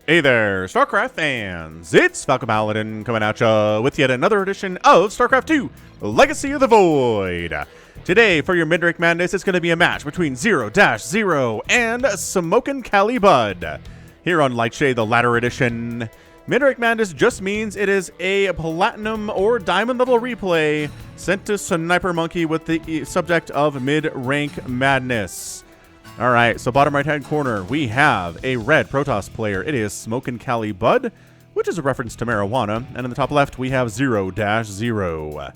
Hey there, StarCraft fans! It's Falcon Paladin coming at ya with yet another edition of StarCraft 2, Legacy of the Void. Today, for your MidRank madness, it's going to be a match between ZeroDashZero and SmoknCaliBud. Here on Lightshade, the latter edition, MidRank madness just means it is a platinum or diamond level replay sent to Snipermonkey with the subject of mid-rank madness. Alright, so bottom right-hand corner, we have a red Protoss player. It is SmoknCaliBud, which is a reference to marijuana. And in the top left, we have ZeroDashZero,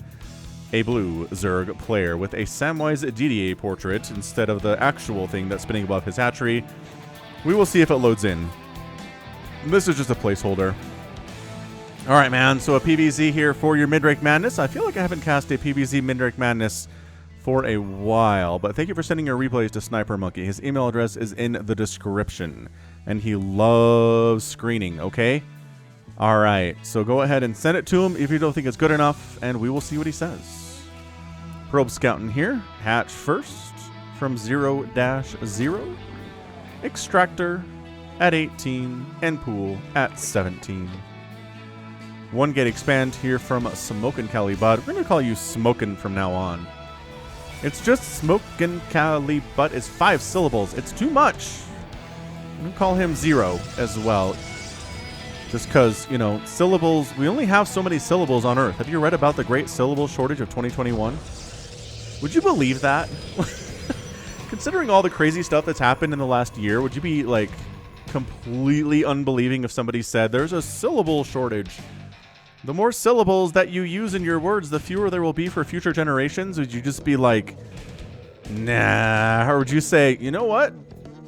a blue Zerg player with a Samwise DDA portrait instead of the actual thing that's spinning above his hatchery. We will see if it loads in. This is just a placeholder. Alright, man, so a PvZ here for your mid-rank madness. I feel like I haven't cast a PvZ mid-rank madness for a while, but thank you for sending your replays to Snipermonkey. His email address is in the description, and he loves screening, okay? Alright, so go ahead and send it to him if you don't think it's good enough, and we will see what he says. Probe scouting here. Hatch first from ZeroDashZero. Extractor at 18, and pool at 17. One gate expand here from SmoknCaliBud. We're going to call you Smokin' from now on. It's just SmoknCaliBud is 5 syllables. It's too much. I'm going to call him Zero as well. Just because, you know, syllables, we only have so many syllables on Earth. Have you read about the great syllable shortage of 2021? Would you believe that? Considering all the crazy stuff that's happened in the last year, would you be, like, completely unbelieving if somebody said there's a syllable shortage? The more syllables that you use in your words, the fewer there will be for future generations. Would you just be like, nah? Or would you say, you know what?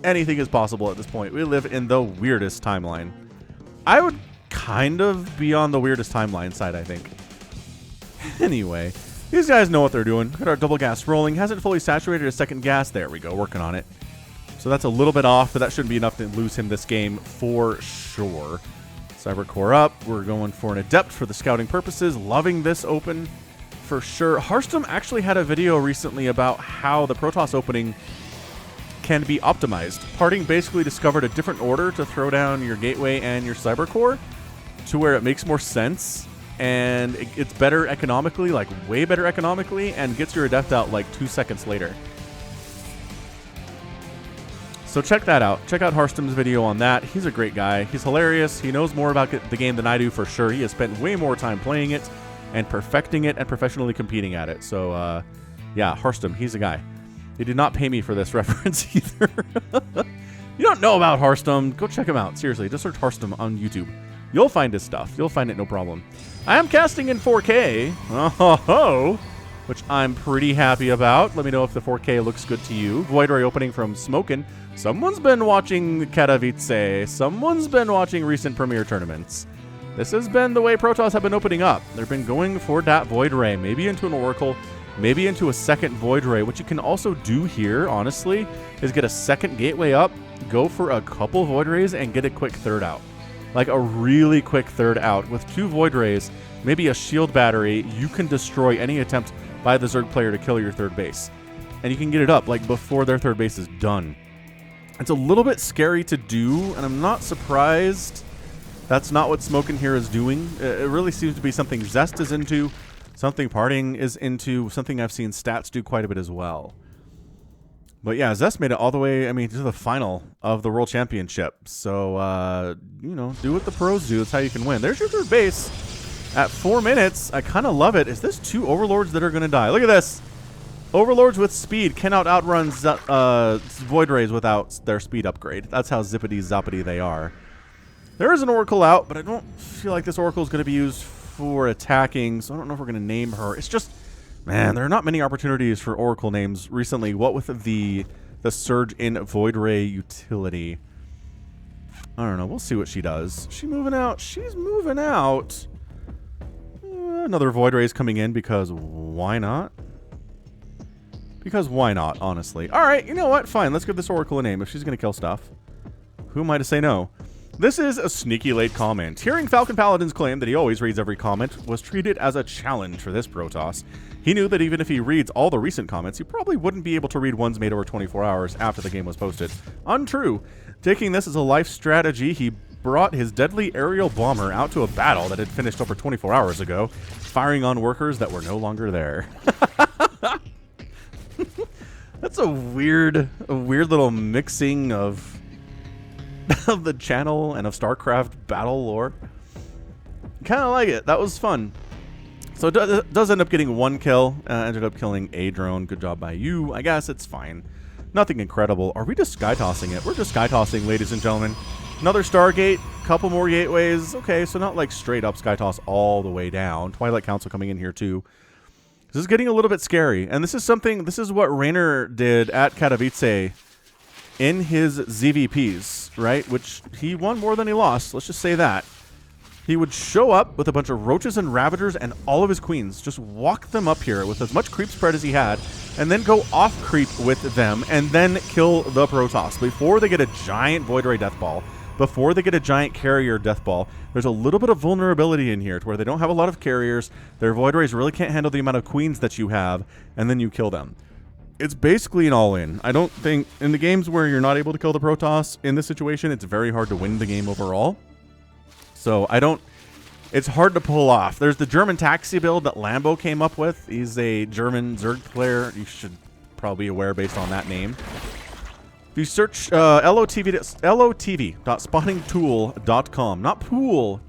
Anything is possible at this point. We live in the weirdest timeline. I would kind of be on the weirdest timeline side, I think. Anyway, these guys know what they're doing. Got our double gas rolling. Hasn't fully saturated a second gas. There we go, working on it. So that's a little bit off, but that shouldn't be enough to lose him this game for sure. Cyber core up. We're going for an adept for the scouting purposes. Loving this open for sure. Hearthstone actually had a video recently about how the Protoss opening can be optimized. Parting basically discovered a different order to throw down your gateway and your cyber core to where it makes more sense and it's better economically, like way better economically, and gets your adept out like 2 seconds later. So check that out. Check out Hearthstone's video on that. He's a great guy. He's hilarious. He knows more about the game than I do for sure. He has spent way more time playing it and perfecting it and professionally competing at it. So, yeah, Hearthstone, he's a guy. He did not pay me for this reference either. You don't know about Hearthstone, go check him out. Seriously, just search Hearthstone on YouTube. You'll find his stuff. You'll find it no problem. I am casting in 4K. Oh, which I'm pretty happy about. Let me know if the 4K looks good to you. Void Ray opening from Smokin'. Someone's been watching Katowice. Someone's been watching recent Premier tournaments. This has been the way Protoss have been opening up. They've been going for that Void Ray, maybe into an Oracle, maybe into a second Void Ray. What you can also do here, honestly, is get a second gateway up, go for a couple Void Rays, and get a quick third out. Like a really quick third out. With 2 Void Rays, maybe a shield battery, you can destroy any attempt by the Zerg player to kill your third base. And you can get it up like before their third base is done. It's a little bit scary to do, and I'm not surprised that's not what Smokin' here is doing. It really seems to be something Zest is into, something Parting is into, something I've seen Stats do quite a bit as well. But yeah, Zest made it all the way, I mean, to the final of the World Championship. So, you know, do what the pros do. That's how you can win. There's your third base at 4 minutes. I kind of love it. Is this 2 Overlords that are going to die? Look at this. Overlords with speed cannot outrun Void Rays without their speed upgrade. That's how zippity-zoppity they are. There is an Oracle out, but I don't feel like this Oracle is going to be used for attacking, so I don't know if we're going to name her. It's just, man, there are not many opportunities for Oracle names recently. What with the surge in Void Ray utility? I don't know. We'll see what she does. Is she moving out? She's moving out. Another Void Ray is coming in because why not? Because why not, honestly. Alright, you know what? Fine, let's give this Oracle a name if she's going to kill stuff. Who am I to say no? This is a sneaky late comment. Hearing Falcon Paladin's claim that he always reads every comment was treated as a challenge for this Protoss. He knew that even if he reads all the recent comments, he probably wouldn't be able to read ones made over 24 hours after the game was posted. Untrue. Taking this as a life strategy, he brought his deadly aerial bomber out to a battle that had finished over 24 hours ago, firing on workers that were no longer there. That's a weird little mixing of the channel and of StarCraft battle lore. Kind of like it. That was fun. So it does end up getting 1 kill. Ended up killing a drone. Good job by you. I guess it's fine. Nothing incredible. Are we just sky tossing it? We're just sky tossing, ladies and gentlemen. Another Stargate. Couple more gateways. Okay, so not like straight up sky toss all the way down. Twilight Council coming in here too. This is getting a little bit scary. And this is what Rainer did at Katowice in his ZVPs, right? Which he won more than he lost. Let's just say that. He would show up with a bunch of roaches and ravagers and all of his queens. Just walk them up here with as much creep spread as he had, and then go off creep with them, and then kill the Protoss before they get a giant Void Ray Death Ball, before they get a giant carrier Death Ball. There's a little bit of vulnerability in here to where they don't have a lot of carriers. Their Void Rays really can't handle the amount of queens that you have, and then you kill them. It's basically an all-in. I don't think, in the games where you're not able to kill the Protoss, in this situation, it's very hard to win the game overall. So it's hard to pull off. There's the German taxi build that Lambo came up with. He's a German Zerg player. You should probably be aware based on that name. If you search LOTV.spawningtool.com, not pool,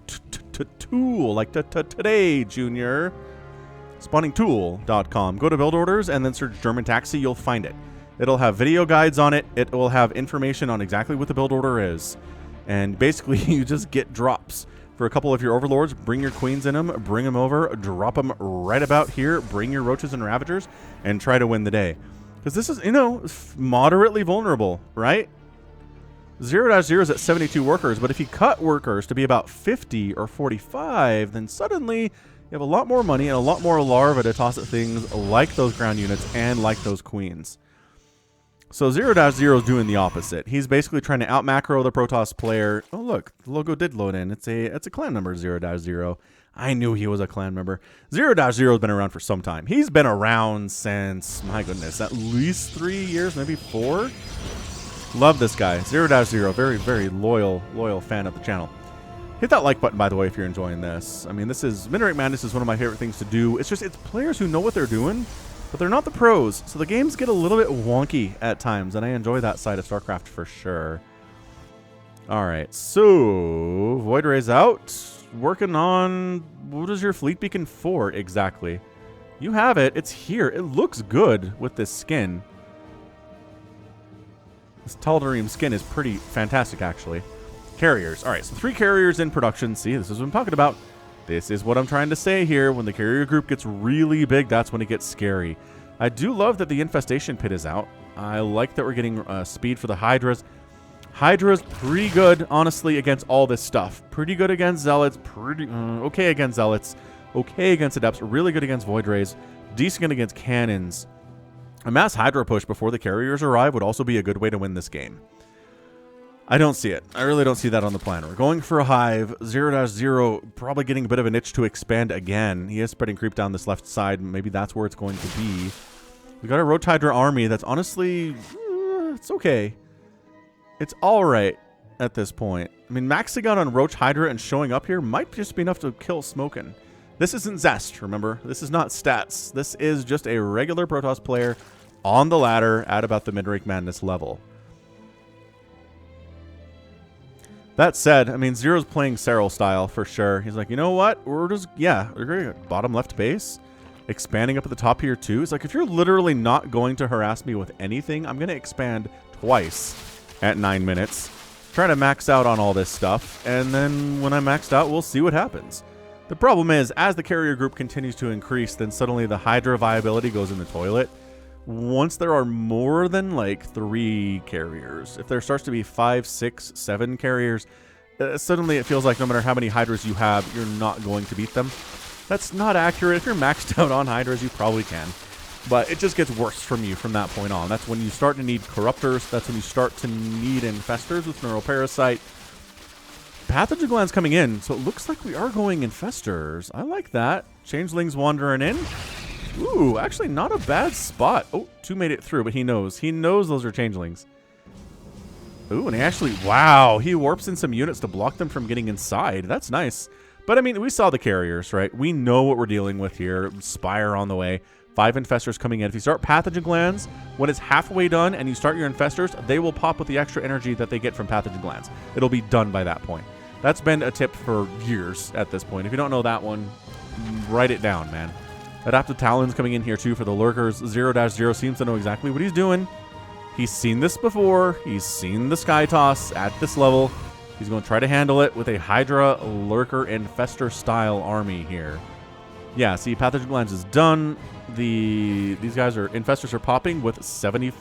tool, like today, Junior. Spawningtool.com. Go to build orders and then search German taxi. You'll find it. It'll have video guides on it. It will have information on exactly what the build order is. And basically, you just get drops for a couple of your overlords. Bring your queens in them, bring them over, drop them right about here, bring your roaches and ravagers, and try to win the day. Because this is, moderately vulnerable, right? ZeroDashZero is at 72 workers, but if you cut workers to be about 50 or 45, then suddenly you have a lot more money and a lot more larvae to toss at things like those ground units and like those queens. So ZeroDashZero is doing the opposite. He's basically trying to out-macro the Protoss player. Oh, look, the logo did load in. It's a clan member, ZeroDashZero. I knew he was a clan member. ZeroDashZero has been around for some time. He's been around since, my goodness, at least 3 years, maybe 4. Love this guy. ZeroDashZero, very, very loyal fan of the channel. Hit that like button, by the way, if you're enjoying this. I mean, MidRank Madness is one of my favorite things to do. It's players who know what they're doing, but they're not the pros, so the games get a little bit wonky at times, and I enjoy that side of StarCraft for sure. Alright, so Void Ray's out. Working on, what is your fleet beacon for exactly? You have it. It's here. It looks good with this skin. This Tal'Darim skin is pretty fantastic, actually. Carriers. Alright, so 3 carriers in production. See, this is what I'm talking about. This is what I'm trying to say here. When the carrier group gets really big, that's when it gets scary. I do love that the infestation pit is out. I like that we're getting speed for the Hydras. Hydra's pretty good, honestly, against all this stuff. Pretty good against Zealots. Pretty okay against Zealots. Okay against Adepts. Really good against Void Rays. Decent against Cannons. A mass Hydra push before the carriers arrive would also be a good way to win this game. I don't see it. I really don't see that on the plan. We're going for a hive. ZeroDashZero probably getting a bit of an itch to expand again. He is spreading creep down this left side. Maybe that's where it's going to be. We got a Roach Hydra army that's honestly, it's okay. It's all right at this point. I mean, maxing out on Roach Hydra and showing up here might just be enough to kill Smokin. This isn't Zest, remember? This is not stats. This is just a regular Protoss player on the ladder at about the MidRank Madness level. That said, I mean, Zero's playing Serral style for sure. He's like, you know what? We're just, yeah, we're going to bottom left base. Expanding up at the top here too. It's like, if you're literally not going to harass me with anything, I'm going to expand twice at 9 minutes. Trying to max out on all this stuff. And then when I'm maxed out, we'll see what happens. The problem is, as the carrier group continues to increase, then suddenly the Hydra viability goes in the toilet. Once there are more than like 3 carriers, if there starts to be 5, 6, 7 carriers, suddenly it feels like no matter how many Hydras you have, you're not going to beat them. That's not accurate. If you're maxed out on Hydras, you probably can. But it just gets worse from you from that point on. That's when you start to need Corruptors. That's when you start to need Infestors with Neuroparasite. Pathogen Glands coming in, so it looks like we are going Infestors. I like that. Changelings wandering in. Ooh, actually not a bad spot. Oh, 2 made it through, but he knows. He knows those are Changelings. Ooh, and he actually, wow, he warps in some units to block them from getting inside. That's nice. But, I mean, we saw the carriers, right? We know what we're dealing with here. Spire on the way. 5 infestors coming in. If you start pathogen glands, when it's halfway done and you start your infestors, they will pop with the extra energy that they get from pathogen glands. It'll be done by that point. That's been a tip for years at this point. If you don't know that one, write it down, man. Adaptive Talon's coming in here, too, for the lurkers. ZeroDashZero seems to know exactly what he's doing. He's seen this before. He's seen the Sky Toss at this level. He's going to try to handle it with a Hydra, Lurker, Infester style army here. Yeah, see, Pathogen Glands is done. These guys are, Infestors are popping with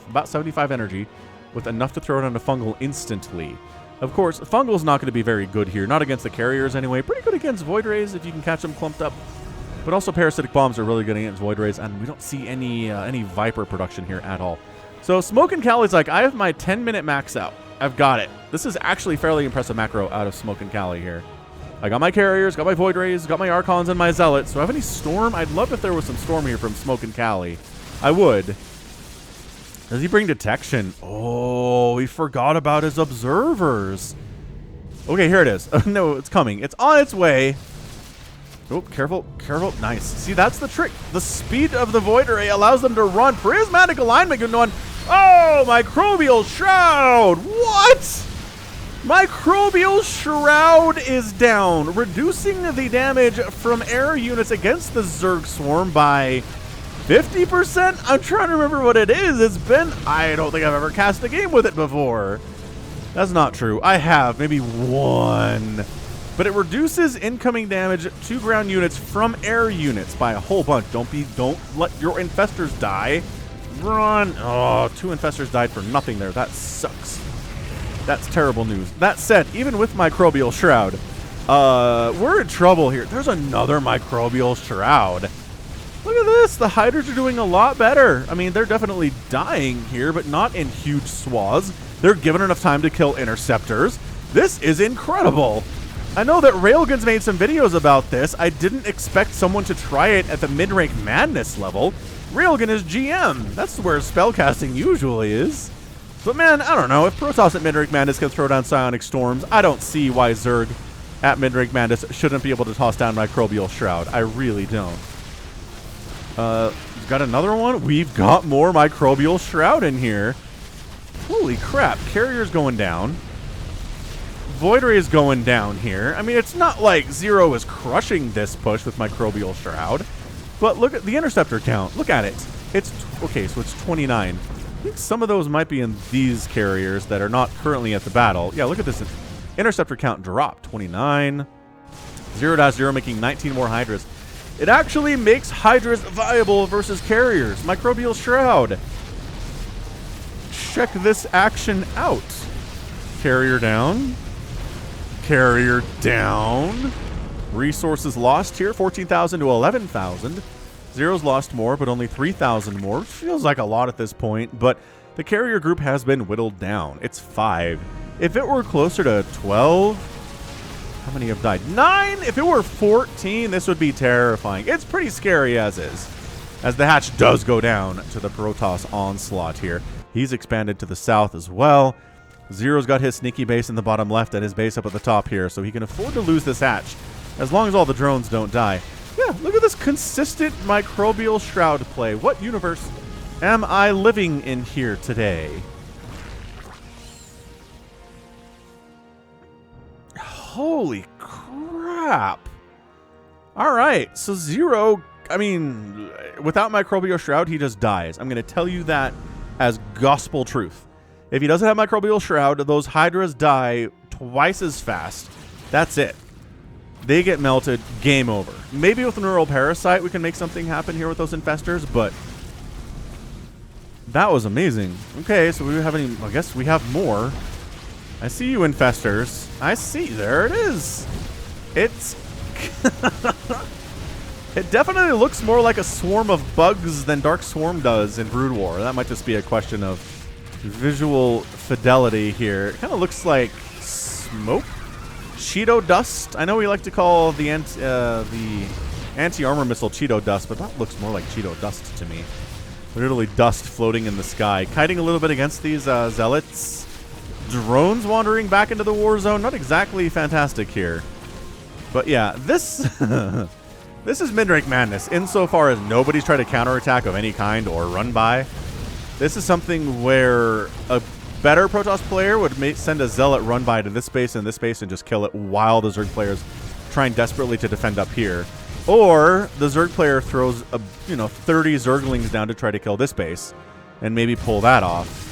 about 75 energy, with enough to throw it on a Fungal instantly. Of course, Fungal's not going to be very good here. Not against the carriers anyway. Pretty good against Void Rays if you can catch them clumped up. But also Parasitic Bombs are really good against Void Rays, and we don't see any Viper production here at all. So SmoknCali's like, I have my 10-minute max out. I've got it. This is actually fairly impressive macro out of SmoknCali here. I got my carriers, got my Void Rays, got my Archons and my Zealots. Do I have any Storm? I'd love if there was some Storm here from SmoknCali. I would. Does he bring detection? Oh, he forgot about his observers. Okay, here it is. No, it's coming. It's on its way. Oh, careful, careful. Nice. See, that's the trick. The speed of the Void Ray allows them to run. Prismatic alignment going on. Oh, Microbial Shroud. What? Microbial Shroud is down, reducing the damage from air units against the Zerg Swarm by 50%? I'm trying to remember what it is. It's been... I don't think I've ever cast a game with it before. That's not true. I have. Maybe one. But it reduces incoming damage to ground units from air units by a whole bunch. Don't let your infestors die. Run. Oh, 2 infestors died for nothing there. That sucks. That's terrible news. That said, even with Microbial Shroud, we're in trouble here. There's another Microbial Shroud. Look at this. The Hydras are doing a lot better. I mean, they're definitely dying here, but not in huge swaths. They're given enough time to kill interceptors. This is incredible. I know that Railgun's made some videos about this. I didn't expect someone to try it at the mid-rank madness level. Railgun is GM. That's where spellcasting usually is. But man, I don't know. If Protoss at mid-rank madness can throw down psionic storms, I don't see why Zerg at mid-rank madness shouldn't be able to toss down Microbial Shroud. I really don't. Got another one? We've got more Microbial Shroud in here. Holy crap. Carrier's going down. Void Ray is going down here. I mean, it's not like Zero is crushing this push with Microbial Shroud. But look at the interceptor count. Look at it. It's okay, so it's 29. I think some of those might be in these carriers that are not currently at the battle. Yeah, look at this. Interceptor count dropped. 29. ZeroDashZero making 19 more Hydras. It actually makes Hydras viable versus carriers. Microbial Shroud. Check this action out. Carrier down. Carrier down. Resources lost here, 14,000 to 11,000. Zero's lost more, but only 3,000 more. Feels like a lot at this point, but the carrier group has been whittled down. It's 5. If it were closer to 12, how many have died? 9? If it were 14, this would be terrifying. It's pretty scary as is. As the hatch does go down to the Protoss onslaught here. He's expanded to the south as well. Zero's got his sneaky base in the bottom left and his base up at the top here, so he can afford to lose this hatch as long as all the drones don't die. Yeah, look at this consistent Microbial Shroud play. What universe am I living in here today? Holy crap. All right, so Zero, I mean, without Microbial Shroud, he just dies. I'm going to tell you that as gospel truth. If he doesn't have Microbial Shroud, those Hydras die twice as fast. That's it. They get melted. Game over. Maybe with a Neural Parasite, we can make something happen here with those Infestors, but that was amazing. Okay, so we have any... I guess we have more. I see you, Infestors. I see. There it is. It's... It definitely looks more like a swarm of bugs than Dark Swarm does in Brood War. That might just be a question of visual fidelity here. It kind of looks like smoke, Cheeto dust. I know we like to call the anti-armor missile Cheeto dust, but that looks more like Cheeto dust to me. Literally dust floating in the sky, kiting a little bit against these zealots. Drones wandering back into the war zone. Not exactly fantastic here. But yeah, this this is mid-rank madness insofar as nobody's tried to counterattack of any kind or run by. This is something where a better Protoss player would send a Zealot run by to this space and this space and just kill it while the Zerg player's trying desperately to defend up here. Or the Zerg player throws 30 Zerglings down to try to kill this base and maybe pull that off.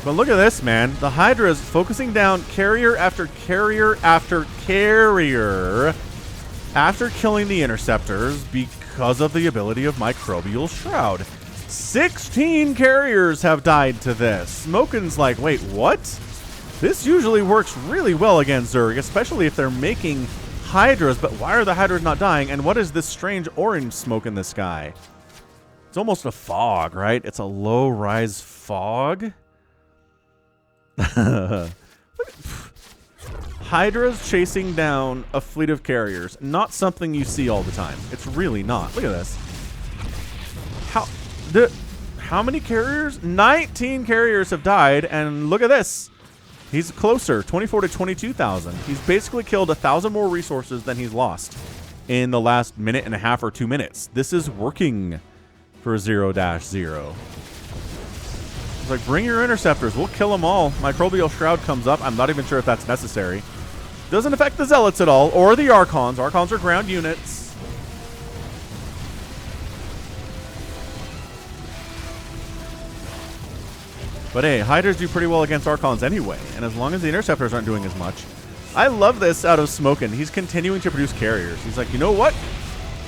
But look at this, man. The Hydra is focusing down carrier after carrier after carrier after killing the interceptors because of the ability of Microbial Shroud. 16 carriers have died to this. Smokin's like, wait, what? This usually works really well against Zerg, especially if they're making Hydras, but why are the Hydras not dying? And what is this strange orange smoke in the sky? It's almost a fog, right? It's a low-rise fog. Hydras chasing down a fleet of carriers. Not something you see all the time. It's really not. Look at this. How many carriers? 19 carriers have died, and look at this. He's closer, 24 to 22,000. He's basically killed 1,000 more resources than he's lost in the last minute and a half or 2 minutes. This is working for ZeroDashZero. It's like, bring your interceptors. We'll kill them all. Microbial Shroud comes up. I'm not even sure if that's necessary. Doesn't affect the Zealots at all, or the Archons. Archons are ground units. But hey, Hydras do pretty well against Archons anyway, and as long as the Interceptors aren't doing as much. I love this out of Smokin. He's continuing to produce carriers. He's like, you know what?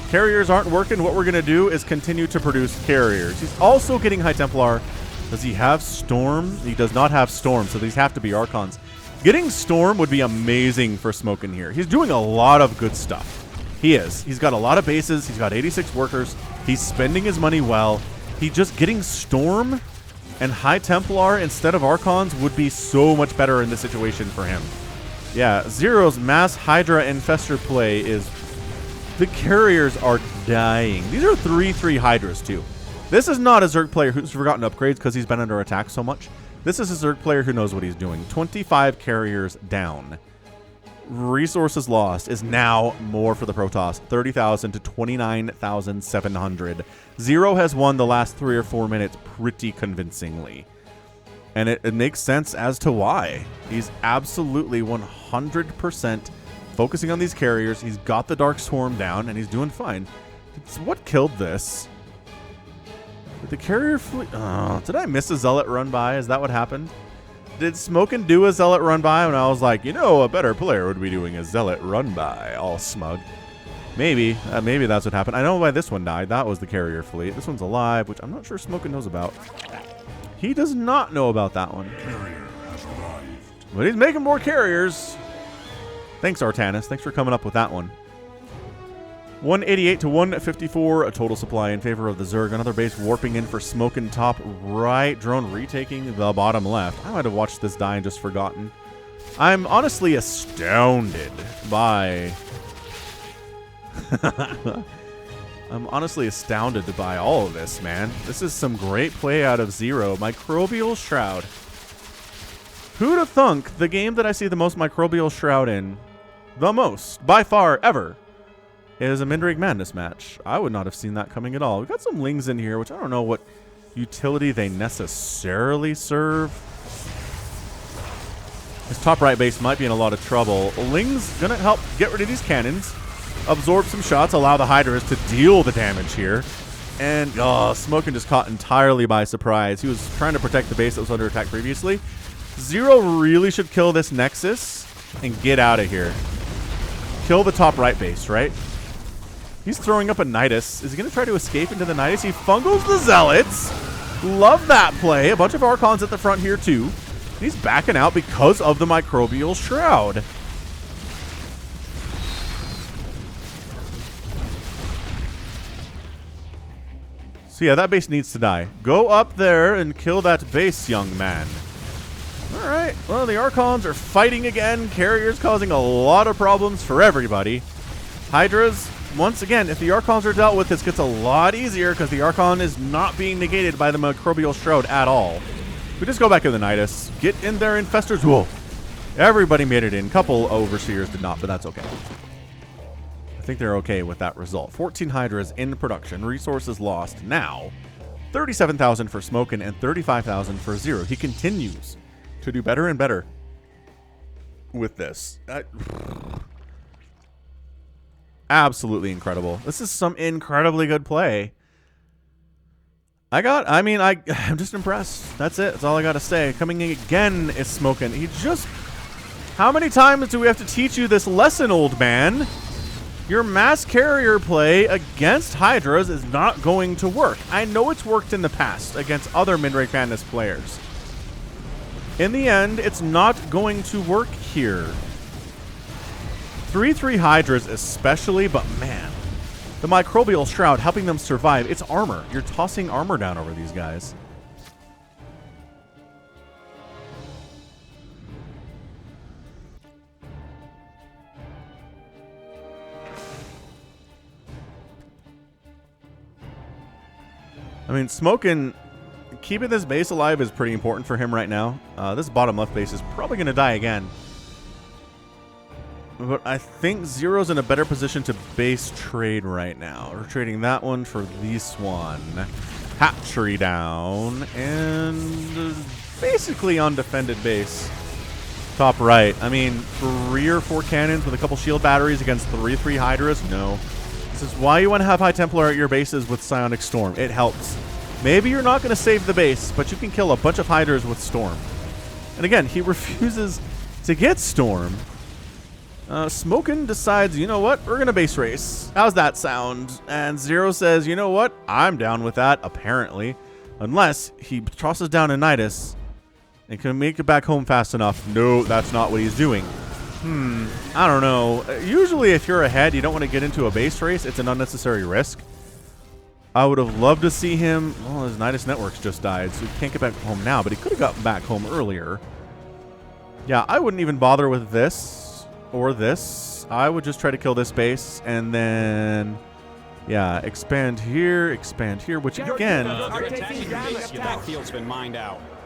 Carriers aren't working. What we're going to do is continue to produce carriers. He's also getting High Templar. Does he have Storm? He does not have Storm, so these have to be Archons. Getting Storm would be amazing for Smokin here. He's doing a lot of good stuff. He is. He's got a lot of bases. He's got 86 workers. He's spending his money well. He just getting Storm and High Templar instead of Archons would be so much better in this situation for him. Yeah, Zero's mass Hydra Infestor play is... The carriers are dying. These are 3/3 Hydras, too. This is not a Zerg player who's forgotten upgrades because he's been under attack so much. This is a Zerg player who knows what he's doing. 25 carriers down. Resources lost is now more for the Protoss. 30,000 to 29,700. Zero has won the last 3 or 4 minutes pretty convincingly. And it makes sense as to why. He's absolutely 100% focusing on these carriers. He's got the Dark Swarm down, and he's doing fine. It's what killed this. Did the carrier fleet... Oh, did I miss a Zealot run by? Is that what happened? Did Smokin do a Zealot run by when I was like, you know, a better player would be doing a Zealot run by, all smug? Maybe. Maybe that's what happened. I know why this one died. That was the carrier fleet. This one's alive, which I'm not sure Smokin knows about. He does not know about that one. Carrier has arrived. But he's making more carriers. Thanks, Artanis. Thanks for coming up with that one. 188 to 154, a total supply in favor of the Zerg. Another base warping in for Smokin top right. Drone retaking the bottom left. I might have watched this die and just forgotten. I'm honestly astounded by... I'm honestly astounded by all of this, man. This is some great play out of Zero. Microbial Shroud. Who'd have thunk the game that I see the most Microbial Shroud in, the most, by far, ever, is a MidRank Madness match. I would not have seen that coming at all. We've got some Lings in here, which I don't know what utility they necessarily serve. His top right base might be in a lot of trouble. Ling's gonna help get rid of these cannons, absorb some shots, allow the Hydras to deal the damage here. And, Smokin just caught entirely by surprise. He was trying to protect the base that was under attack previously. Zero really should kill this Nexus and get out of here. Kill the top right base, right? He's throwing up a Nidus. Is he going to try to escape into the Nidus? He fungles the Zealots. Love that play. A bunch of Archons at the front here, too. He's backing out because of the Microbial Shroud. So yeah, that base needs to die. Go up there and kill that base, young man. Alright, well, the Archons are fighting again. Carriers causing a lot of problems for everybody. Hydras, once again, if the Archons are dealt with, this gets a lot easier because the Archon is not being negated by the Microbial Shroud at all. We just go back in the Nidus. Get in there, Infestors. Whoa. Everybody made it in. Couple Overseers did not, but that's okay. I think they're okay with that result. 14 Hydras in production. Resources lost. Now, 37,000 for Smokin and 35,000 for Zero. He continues to do better and better with this. Absolutely incredible. This is some incredibly good play. I'm just impressed. That's it. That's all I got to say. Coming in again is Smokin. He just... How many times do we have to teach you this lesson, old man? Your mass carrier play against Hydras is not going to work. I know it's worked in the past against other mid-rank Madness players. In the end, it's not going to work here. 3/3 Hydras especially, but man, the Microbial Shroud helping them survive. It's armor. You're tossing armor down over these guys. I mean, Smokin, keeping this base alive is pretty important for him right now. This bottom left base is probably going to die again. But I think Zero's in a better position to base trade right now. We're trading that one for this one. Hatchery down. And basically undefended base. Top right. I mean, 3 or 4 cannons with a couple shield batteries against 3/3 Hydras? No. This is why you want to have High Templar at your bases with Psionic Storm. It helps. Maybe you're not going to save the base, but you can kill a bunch of Hydras with Storm. And again, he refuses to get Storm. Smokin decides, you know what? We're going to base race. How's that sound? And Zero says, you know what? I'm down with that, apparently. Unless he tosses down a Nidus and can make it back home fast enough. No, that's not what he's doing. I don't know. Usually if you're ahead, you don't want to get into a base race. It's an unnecessary risk. I would have loved to see him... Well, his Nidus networks just died, so he can't get back home now, but he could have gotten back home earlier. Yeah, I wouldn't even bother with this or this. I would just try to kill this base, and then... Yeah, expand here, which again...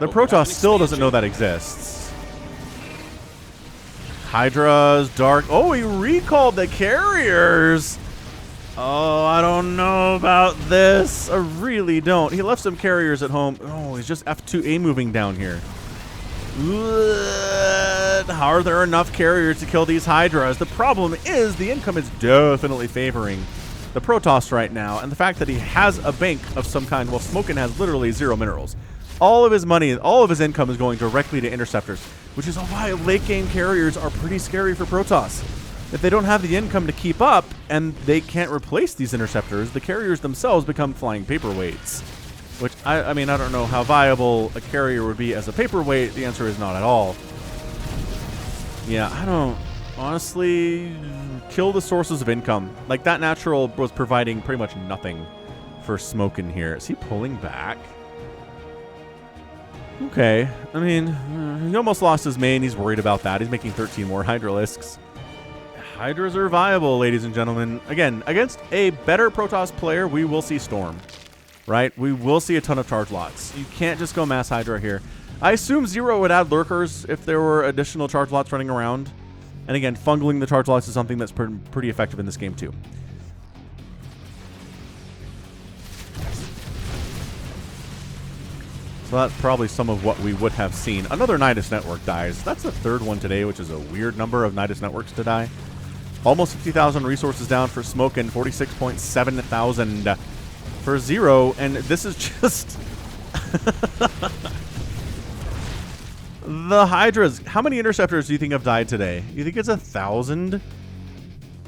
The Protoss still doesn't know that exists. Hydra's dark. Oh, he recalled the carriers. Oh, I don't know about this. I really don't. He left some carriers at home. Oh, he's just F2A moving down here. Are there enough carriers to kill these Hydras? The problem is the income is definitely favoring the Protoss right now, and the fact that he has a bank of some kind. Well, Smokin has literally 0 minerals. All of his money, all of his income is going directly to interceptors, which is why late game carriers are pretty scary for Protoss. If they don't have the income to keep up and they can't replace these interceptors, the carriers themselves become flying paperweights. Which, I mean, I don't know how viable a carrier would be as a paperweight. The answer is not at all. Yeah, I don't... Honestly, kill the sources of income. Like, that natural was providing pretty much nothing for Smokin here. Is he pulling back? Okay. I mean, he almost lost his main. He's worried about that. He's making 13 more Hydralisks. Hydras are viable, ladies and gentlemen. Again, against a better Protoss player, we will see Storm. Right? We will see a ton of charge lots. You can't just go mass Hydra here. I assume Zero would add lurkers if there were additional charge lots running around. And again, fungling the charge lots is something that's pretty effective in this game too. So that's probably some of what we would have seen. Another Nidus network dies. That's the 3rd one today, which is a weird number of Nidus networks to die. Almost 50,000 resources down for Smokin, 46.7 thousand for Zero, and this is just... The Hydras. How many interceptors do you think have died today? You think it's 1,000?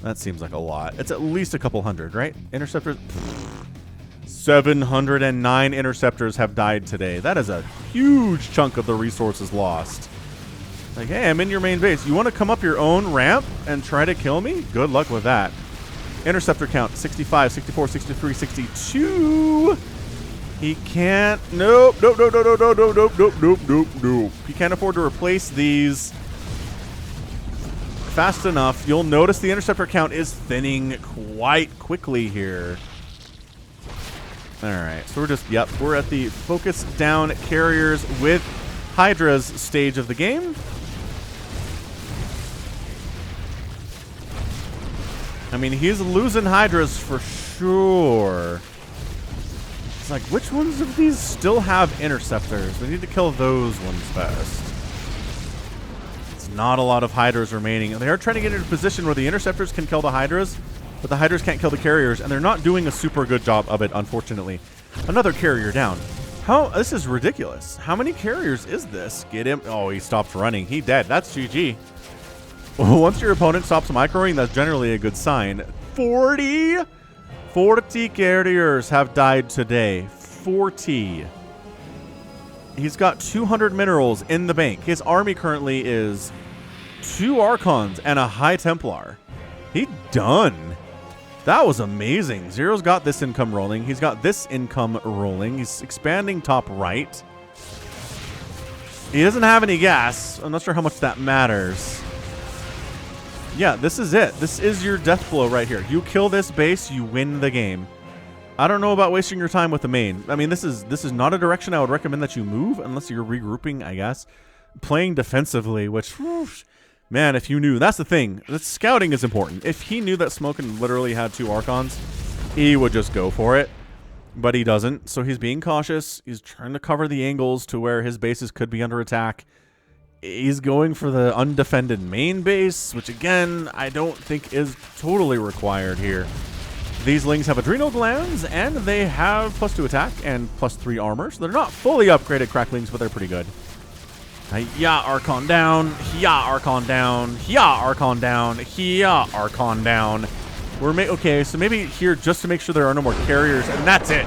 That seems like a lot. It's at least a couple hundred, right? Interceptors... 709 interceptors have died today. That is a huge chunk of the resources lost. Like, hey, I'm in your main base. You want to come up your own ramp and try to kill me? Good luck with that. Interceptor count, 65, 64, 63, 62. He can't... Nope. He can't afford to replace these fast enough. You'll notice the interceptor count is thinning quite quickly here. Alright, so we're just, yep, we're at the focus down carriers with Hydra's stage of the game. I mean, he's losing Hydras for sure. It's like, which ones of these still have interceptors? We need to kill those ones first. It's not a lot of Hydras remaining. They are trying to get into a position where the interceptors can kill the Hydras, but the Hydras can't kill the carriers, and they're not doing a super good job of it, unfortunately. Another carrier down. This is ridiculous. How many carriers is this? Get him. Oh, he stopped running. He dead. That's GG. Once your opponent stops microing, that's generally a good sign. 40 carriers have died today. 40. He's got 200 minerals in the bank. His army currently is 2 Archons and a High Templar. He done. That was amazing. Zero's got this income rolling. He's got this income rolling. He's expanding top right. He doesn't have any gas. I'm not sure how much that matters. Yeah, this is it. This is your death blow right here. You kill this base, you win the game. I don't know about wasting your time with the main. I mean, this is not a direction I would recommend that you move unless you're regrouping, I guess. Playing defensively, which, whoosh, man, if you knew. That's the thing. The scouting is important. If he knew that Smokin literally had 2 Archons, he would just go for it. But he doesn't, so he's being cautious. He's trying to cover the angles to where his bases could be under attack. He's going for the undefended main base, which again, I don't think is totally required here. These Lings have adrenal glands, and they have +2 attack and +3 armor, so they're not fully upgraded Cracklings, but they're pretty good. Yeah, Archon down. Yeah, Archon down. Yeah, Archon down. Yeah, Archon down. Okay, so maybe here, just to make sure there are no more carriers, and that's it.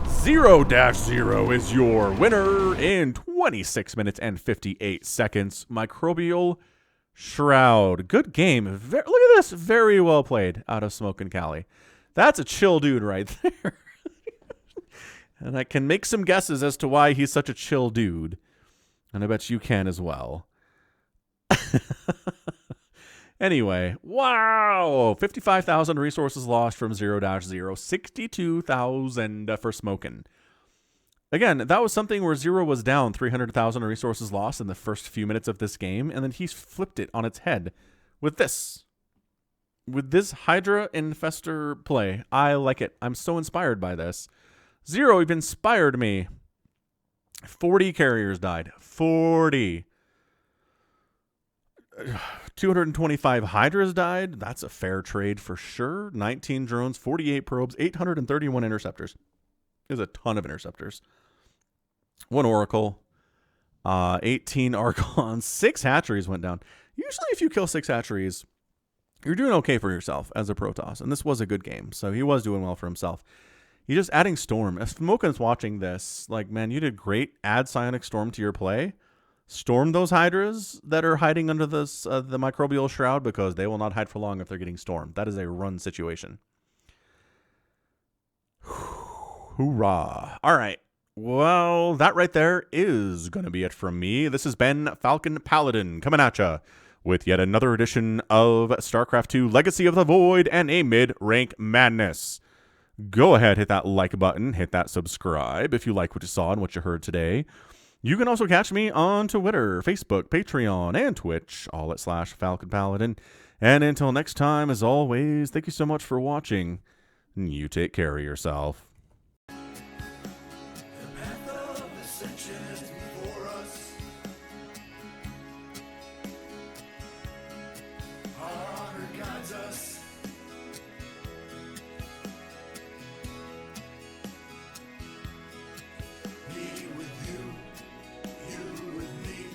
ZeroDashZero is your winner in 26 minutes and 58 seconds. Microbial Shroud. Good game. Look at this. Very well played out of SmoknCali. That's a chill dude right there. And I can make some guesses as to why he's such a chill dude. And I bet you can as well. Anyway, wow! 55,000 resources lost from ZeroDashZero. 62,000 for Smokin. Again, that was something where Zero was down 300,000 resources lost in the first few minutes of this game, and then he flipped it on its head with this. With this Hydra Infestor play. I like it. I'm so inspired by this. Zero, you've inspired me. 40 carriers died. 40. 225 Hydras died. That's a fair trade for sure. 19 drones, 48 probes, 831 interceptors. There's a ton of interceptors. 1 Oracle, 18 Archons, 6 hatcheries went down. Usually if you kill 6 hatcheries, you're doing okay for yourself as a Protoss. And this was a good game, so he was doing well for himself. You're just adding Storm. If Smokin's watching this, like, man, you did great. Add Psionic Storm to your play. Storm those Hydras that are hiding under this the Microbial Shroud, because they will not hide for long if they're getting stormed. That is a run situation. Hoorah. All right. Well, that right there is going to be it from me. This has been Falcon Paladin coming at ya with yet another edition of StarCraft 2 Legacy of the Void and a mid-rank madness. Go ahead, hit that like button, hit that subscribe if you like what you saw and what you heard today. You can also catch me on Twitter, Facebook, Patreon, and Twitch, all at /Falcon Paladin. And until next time, as always, thank you so much for watching. You take care of yourself. The path of ascension is